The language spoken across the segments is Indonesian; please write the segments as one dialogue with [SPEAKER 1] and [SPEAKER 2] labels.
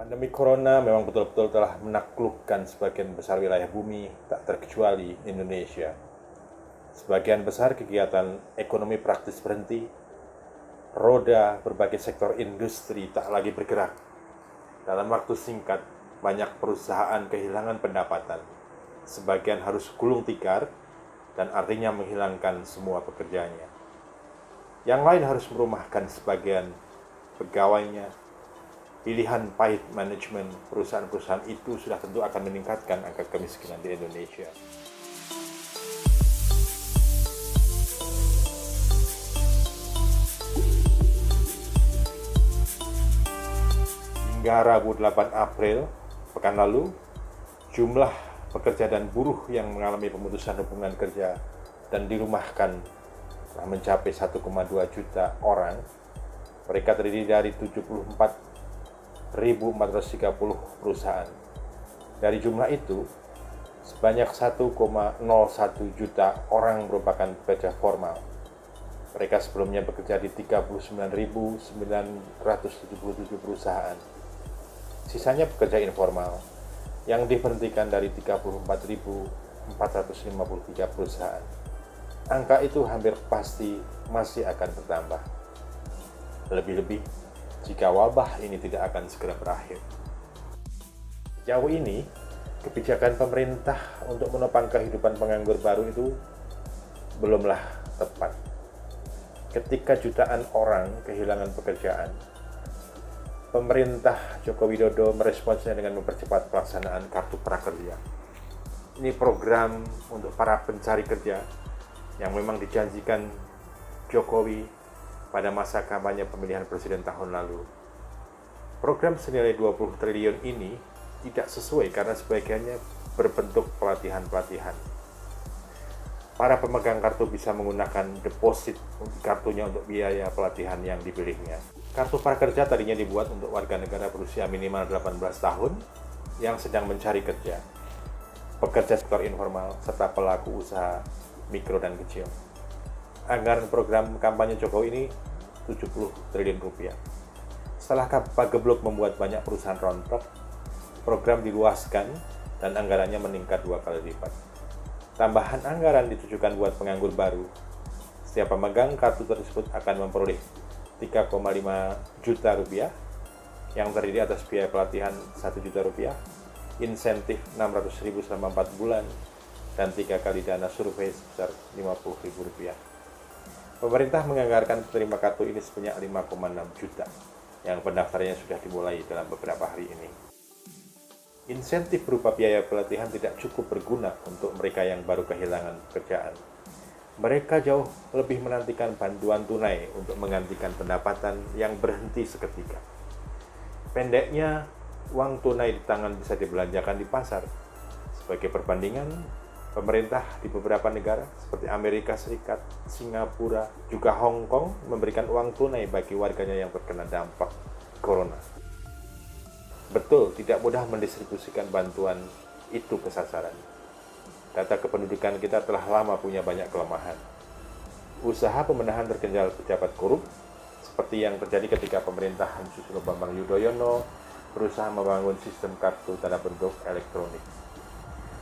[SPEAKER 1] Pandemi Corona memang betul-betul telah menaklukkan sebagian besar wilayah bumi, tak terkecuali Indonesia. Sebagian besar kegiatan ekonomi praktis berhenti, roda berbagai sektor industri tak lagi bergerak. Dalam waktu singkat, banyak perusahaan kehilangan pendapatan. Sebagian harus gulung tikar, dan artinya menghilangkan semua pekerjaannya. Yang lain harus merumahkan sebagian pegawainya. Pilihan pahit manajemen perusahaan-perusahaan itu sudah tentu akan meningkatkan angka kemiskinan di Indonesia. Hingga Rabu 8 April pekan lalu, jumlah pekerja dan buruh yang mengalami pemutusan hubungan kerja dan dirumahkan telah mencapai 1,2 juta orang. Mereka terdiri dari 74.430 perusahaan. Dari jumlah itu, sebanyak 1,01 juta orang merupakan pekerja formal. Mereka sebelumnya bekerja di 39.977 perusahaan. Sisanya pekerja informal yang diberhentikan dari 34.453 perusahaan. Angka itu hampir pasti masih akan bertambah. Lebih-lebih jika wabah ini tidak akan segera berakhir. Sejauh ini, kebijakan pemerintah untuk menopang kehidupan penganggur baru itu belumlah tepat. Ketika jutaan orang kehilangan pekerjaan, pemerintah Joko Widodo meresponsnya dengan mempercepat pelaksanaan Kartu Prakerja. Ini program untuk para pencari kerja yang memang dijanjikan Jokowi pada masa kampanye pemilihan presiden tahun lalu. Program senilai 20 triliun ini tidak sesuai karena sebagiannya berbentuk pelatihan-pelatihan. Para pemegang kartu bisa menggunakan deposit kartunya untuk biaya pelatihan yang dipilihnya. Kartu Prakerja tadinya dibuat untuk warga negara berusia minimal 18 tahun yang sedang mencari kerja, pekerja sektor informal, serta pelaku usaha mikro dan kecil. Anggaran program kampanye Jokowi ini 70 triliun rupiah. Setelah Pagebluk membuat banyak perusahaan rontok, program diluaskan dan anggarannya meningkat 2 kali lipat. Tambahan anggaran ditujukan buat penganggur baru. Setiap pemegang kartu tersebut akan memperoleh 3,5 juta rupiah yang terdiri atas biaya pelatihan 1 juta rupiah, insentif 600.000 selama 4 bulan, dan 3 kali dana survei sebesar 50.000 rupiah. Pemerintah menganggarkan penerima kartu ini sebanyak 5,6 juta, yang pendaftarannya sudah dimulai dalam beberapa hari ini. Insentif berupa biaya pelatihan tidak cukup berguna untuk mereka yang baru kehilangan pekerjaan. Mereka jauh lebih menantikan bantuan tunai untuk menggantikan pendapatan yang berhenti seketika. Pendeknya, uang tunai di tangan bisa dibelanjakan di pasar. Sebagai perbandingan, pemerintah di beberapa negara seperti Amerika Serikat, Singapura, juga Hong Kong memberikan uang tunai bagi warganya yang terkena dampak corona. Betul, tidak mudah mendistribusikan bantuan itu ke sasaran. Data kependudukan kita telah lama punya banyak kelemahan. Usaha pemenahan terkenal pejabat korup, seperti yang terjadi ketika pemerintahan Susilo Bambang Yudhoyono berusaha membangun sistem kartu tanda penduduk elektronik.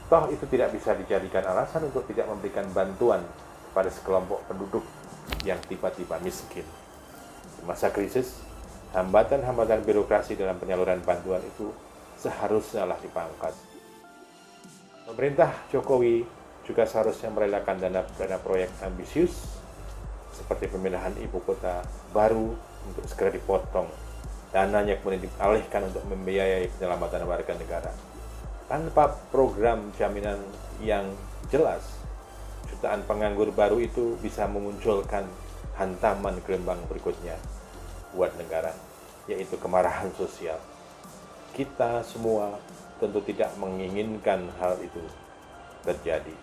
[SPEAKER 1] Toh itu tidak bisa dijadikan alasan untuk tidak memberikan bantuan kepada sekelompok penduduk yang tiba-tiba miskin. Di masa krisis, hambatan-hambatan birokrasi dalam penyaluran bantuan itu seharusnya dipangkas. Pemerintah Jokowi juga seharusnya merelakan dana proyek ambisius seperti pemindahan ibu kota baru untuk segera dipotong. Dananya kemudian dialihkan untuk membiayai penyelamatan warga negara. Tanpa program jaminan yang jelas, jutaan penganggur baru itu bisa memunculkan hantaman gelombang berikutnya buat negara, yaitu kemarahan sosial. Kita semua tentu tidak menginginkan hal itu terjadi.